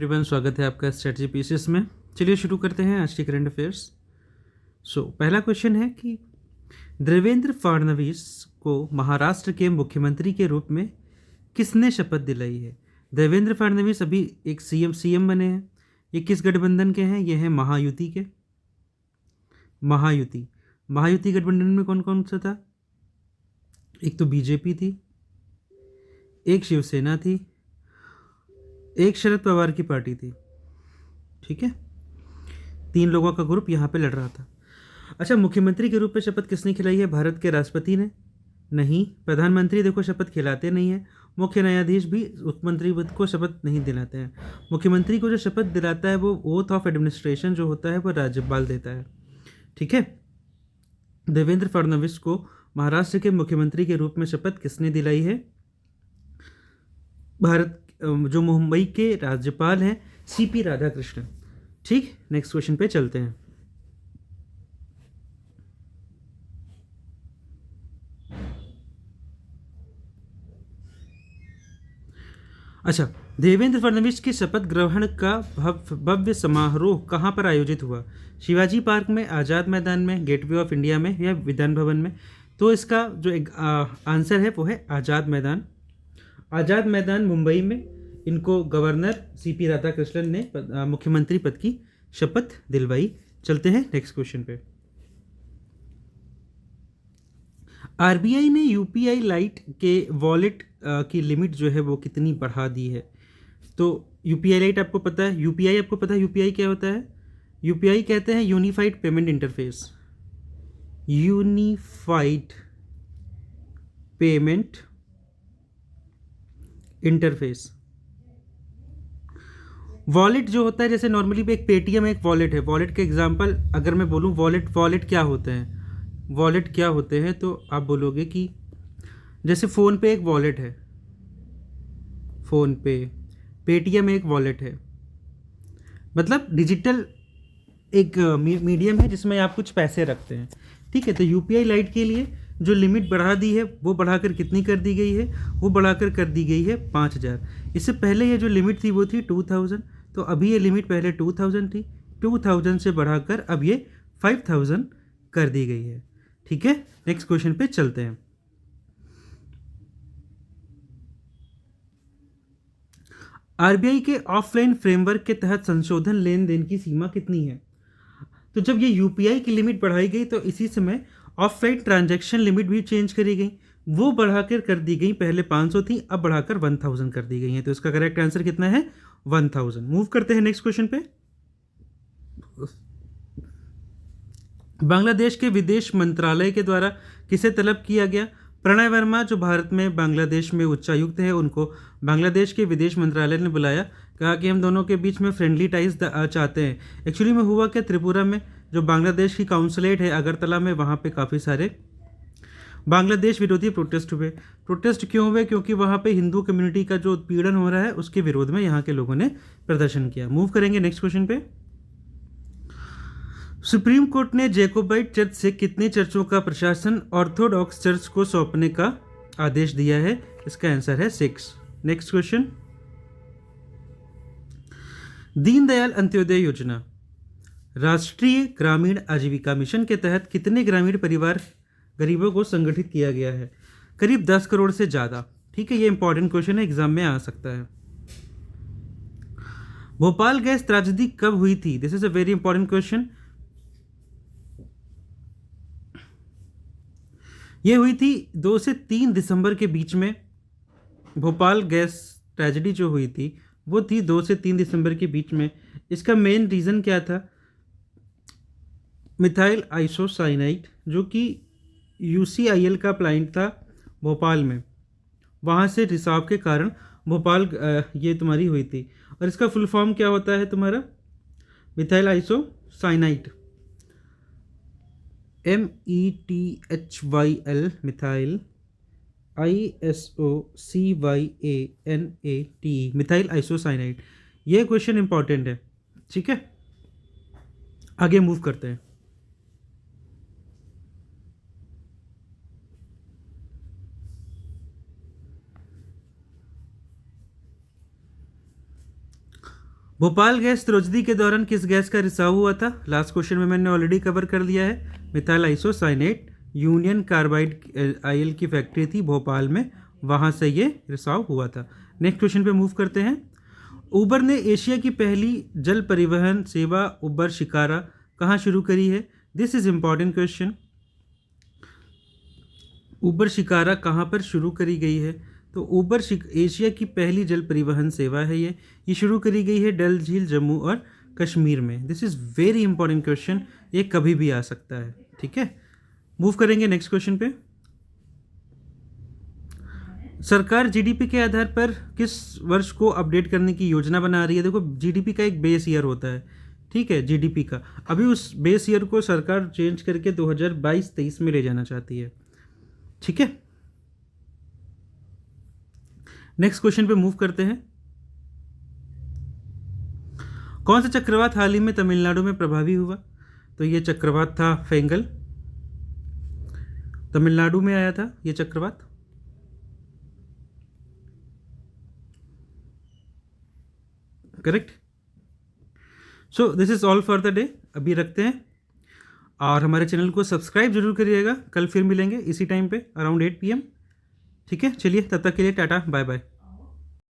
Everyone, स्वागत है आपका स्ट्रेटजी पीसेस में। चलिए शुरू करते हैं आज के करंट अफेयर्स। पहला क्वेश्चन है कि देवेंद्र फडणवीस को महाराष्ट्र के मुख्यमंत्री के रूप में किसने शपथ दिलाई है? देवेंद्र फडणवीस अभी एक सीएम बने हैं। ये किस गठबंधन के हैं? ये हैं महायुति के। महायुति महायुति गठबंधन में कौन कौन सा था? एक तो बीजेपी थी, एक शिवसेना थी, एक शरद पवार की पार्टी थी। ठीक है, 3 लोगों का ग्रुप यहाँ पे लड़ रहा था। अच्छा, मुख्यमंत्री के रूप में शपथ किसने खिलाई है? भारत के राष्ट्रपति ने? नहीं। प्रधानमंत्री देखो शपथ खिलाते नहीं है। मुख्य न्यायाधीश भी मुख्यमंत्री को शपथ नहीं दिलाते हैं। मुख्यमंत्री को जो शपथ दिलाता है वो ओथ ऑफ एडमिनिस्ट्रेशन जो होता है वो राज्यपाल देता है। ठीक है, देवेंद्र फडणवीस को महाराष्ट्र के मुख्यमंत्री के रूप में शपथ किसने दिलाई है? भारत जो मुंबई के राज्यपाल हैं सीपी राधाकृष्णन। ठीक, नेक्स्ट क्वेश्चन पे चलते हैं। अच्छा, देवेंद्र फडणवीस के शपथ ग्रहण का भव्य समारोह कहाँ पर आयोजित हुआ? शिवाजी पार्क में, आज़ाद मैदान में, गेटवे ऑफ इंडिया में या विधान भवन में? तो इसका जो एक आंसर है वो है आज़ाद मैदान। आज़ाद मैदान मुंबई में इनको गवर्नर सीपी राधाकृष्णन ने मुख्यमंत्री पद की शपथ दिलवाई। चलते हैं नेक्स्ट क्वेश्चन पे। आरबीआई ने यूपीआई लाइट के वॉलेट की लिमिट जो है वो कितनी बढ़ा दी है? तो यूपीआई लाइट आपको पता है, यूपीआई आपको पता है यूपीआई क्या होता है? यूपीआई कहते हैं unified payment interface. Unified payment interface. Wallet जो होता है, जैसे नॉर्मली एक पेटीएम एक वॉलेट है। वॉलेट के एग्जांपल अगर मैं बोलूँ, वॉलेट वॉलेट क्या होते हैं? वॉलेट क्या होते हैं तो आप बोलोगे कि जैसे फ़ोन पे एक वॉलेट है, फ़ोन पे, पेटीएम एक वॉलेट है। मतलब डिजिटल एक मीडियम है जिसमें आप कुछ पैसे रखते हैं। ठीक है, तो यूपीआई लाइट के लिए जो लिमिट बढ़ा दी है वो बढ़ाकर कितनी कर दी गई है? वो बढ़ाकर कर दी गई है 5000। इससे पहले ये जो लिमिट थी वो थी 2000। तो अभी ये लिमिट पहले 2000 थी, 2000 से बढ़ाकर अब ये 5000 कर दी गई है। ठीक है, नेक्स्ट क्वेश्चन पे चलते हैं। आरबीआई के ऑफलाइन फ्रेमवर्क के तहत संशोधन लेन देन की सीमा कितनी है? तो जब ये यूपीआई की लिमिट बढ़ाई गई तो इसी समय ऑफलाइन ट्रांजैक्शन लिमिट भी चेंज करी गई। वो बढ़ाकर कर दी गई, पहले 500 थी, अब बढ़ाकर 1000 कर दी गई है। तो इसका करेक्ट आंसर कितना है? 1000। मूव करते हैं नेक्स्ट क्वेश्चन पे। बांग्लादेश के विदेश मंत्रालय के द्वारा किसे तलब किया गया? प्रणय वर्मा जो भारत में बांग्लादेश में उच्चायुक्त है, उनको बांग्लादेश के विदेश मंत्रालय ने बुलाया। कहा कि हम दोनों के बीच में फ्रेंडली टाइज चाहते हैं। एक्चुअली में हुआ क्या, त्रिपुरा में जो बांग्लादेश की काउंसलेट है अगरतला में, वहाँ पे काफ़ी सारे बांग्लादेश विरोधी प्रोटेस्ट हुए। प्रोटेस्ट क्यों हुए? क्योंकि वहाँ पे हिंदू कम्युनिटी का जो उत्पीड़न हो रहा है उसके विरोध में यहाँ के लोगों ने प्रदर्शन किया। मूव करेंगे नेक्स्ट क्वेश्चन पे। सुप्रीम कोर्ट ने जैकोबाइट चर्च से कितने चर्चों का प्रशासन ऑर्थोडॉक्स चर्च को सौंपने का आदेश दिया है? इसका आंसर है 6। Next question. दीनदयाल अंत्योदय योजना राष्ट्रीय ग्रामीण आजीविका मिशन के तहत कितने ग्रामीण परिवार गरीबों को संगठित किया गया है? करीब 10 करोड़ से ज़्यादा। ठीक है, ये इंपॉर्टेंट क्वेश्चन है, एग्जाम में आ सकता है। भोपाल गैस त्रैजेडी कब हुई थी? This is a very important question. ये हुई थी 2 से 3 दिसंबर के बीच में। भोपाल गैस ट्रेजेडी जो हुई थी वो थी 2 से 3 दिसंबर के बीच में। इसका मेन रीज़न क्या था? मिथाइल आइसोसाइनाइड जो कि यूसीआईएल का प्लांट था भोपाल में, वहाँ से रिसाव के कारण भोपाल ये तुम्हारी हुई थी। और इसका फुल फॉर्म क्या होता है तुम्हारा? Methyl isocyanide, METHYL, methyl ISOCYANATE, methyl isocyanide. ये क्वेश्चन इंपॉर्टेंट है। ठीक है, आगे मूव करते हैं। भोपाल गैस त्रौजदी के दौरान किस गैस का रिसाव हुआ था? लास्ट क्वेश्चन में मैंने ऑलरेडी कवर कर दिया है। Methyl isocyanate union carbide oil की फैक्ट्री थी भोपाल में, वहाँ से ये रिसाव हुआ था। नेक्स्ट क्वेश्चन पे मूव करते हैं। उबर ने एशिया की पहली जल परिवहन सेवा उबर शिकारा कहाँ शुरू करी है? This is important question. Uber Shikara कहाँ पर शुरू करी गई है? तो उबर एशिया की पहली जल परिवहन सेवा है ये शुरू करी गई है डल झील, जम्मू और कश्मीर में। This is very important question, ये कभी भी आ सकता है। ठीक है, मूव करेंगे नेक्स्ट क्वेश्चन पे। सरकार जीडीपी के आधार पर किस वर्ष को अपडेट करने की योजना बना रही है? देखो, जीडीपी का एक बेस ईयर होता है, ठीक है, जीडीपी का। अभी उस बेस ईयर को सरकार चेंज करके 2022-23 में ले जाना चाहती है। ठीक है, नेक्स्ट क्वेश्चन पे मूव करते हैं। कौन सा चक्रवात हाल ही में तमिलनाडु में प्रभावी हुआ? तो ये चक्रवात था फेंगल, तमिलनाडु में आया था ये चक्रवात। Correct. So this is all for the day, अभी रखते हैं और हमारे चैनल को सब्सक्राइब जरूर करिएगा। कल फिर मिलेंगे इसी टाइम पे अराउंड 8 PM। ठीक है, चलिए तब तक के लिए टाटा बाय बाय।